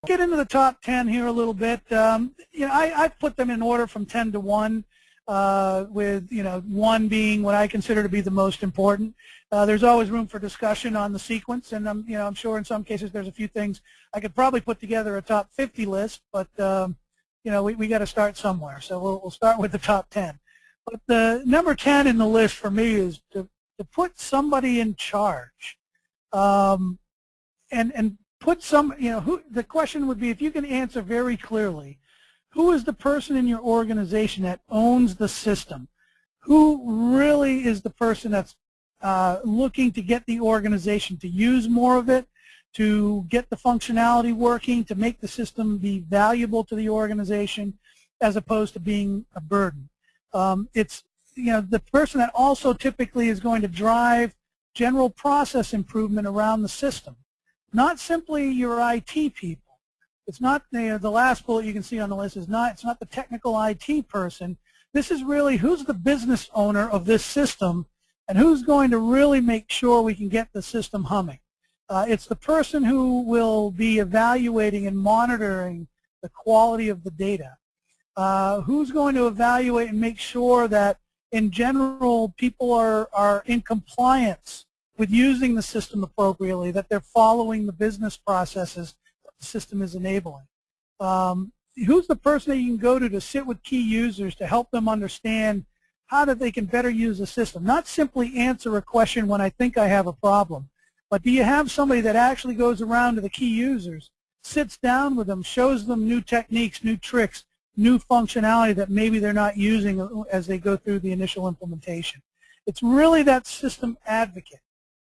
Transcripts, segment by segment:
Get into the top 10 here a little bit. I put them in order from 10 to 1, with 1 being what I consider to be the most important. There's always room for discussion on the sequence, and I'm sure in some cases there's a few things I could probably put together a top 50 list, but we got to start somewhere. So we'll start with the top 10. But the number 10 in the list for me is to put somebody in charge, and put the question would be, if you can answer very clearly, who is the person in your organization that owns the system? Who really is the person that's looking to get the organization to use more of it, to get the functionality working, to make the system be valuable to the organization as opposed to being a burden? It's the person that also typically is going to drive general process improvement around the system. Not simply your IT people. It's not the last bullet you can see on the list. It's not the technical IT person. This is really who's the business owner of this system, and who's going to really make sure we can get the system humming. It's the person who will be evaluating and monitoring the quality of the data. Who's going to evaluate and make sure that in general people are in compliance with using the system appropriately, that they're following the business processes that the system is enabling. Who's the person that you can go to sit with key users to help them understand how that they can better use the system? Not simply answer a question when I think I have a problem, but do you have somebody that actually goes around to the key users, sits down with them, shows them new techniques, new tricks, new functionality that maybe they're not using as they go through the initial implementation? It's really that system advocate.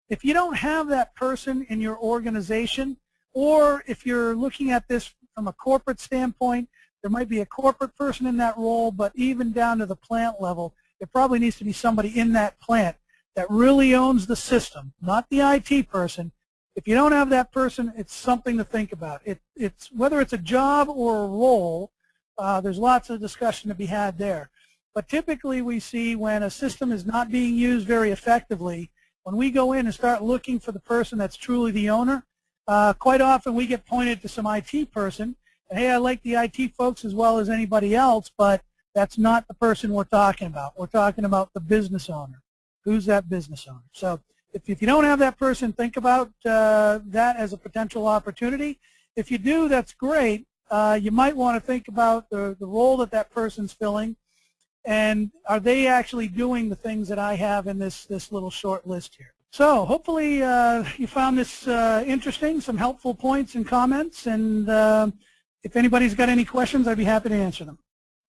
If you don't have that person in your organization, or if you're looking at this from a corporate standpoint, there might be a corporate person in that role, but even down to the plant level, there probably needs to be somebody in that plant that really owns the system, not the IT person. If you don't have that person, it's something to think about. It's whether it's a job or a role, there's lots of discussion to be had there. But typically we see when a system is not being used very effectively, when we go in and start looking for the person that's truly the owner, quite often we get pointed to some IT person, and hey, I like the IT folks as well as anybody else, but that's not the person we're talking about. We're talking about the business owner. Who's that business owner? So if you don't have that person, think about that as a potential opportunity. If you do, that's great. You might want to think about the role that person's filling, and are they actually doing the things that I have in this little short list here. So hopefully you found this interesting, some helpful points and comments, and if anybody's got any questions, I'd be happy to answer them.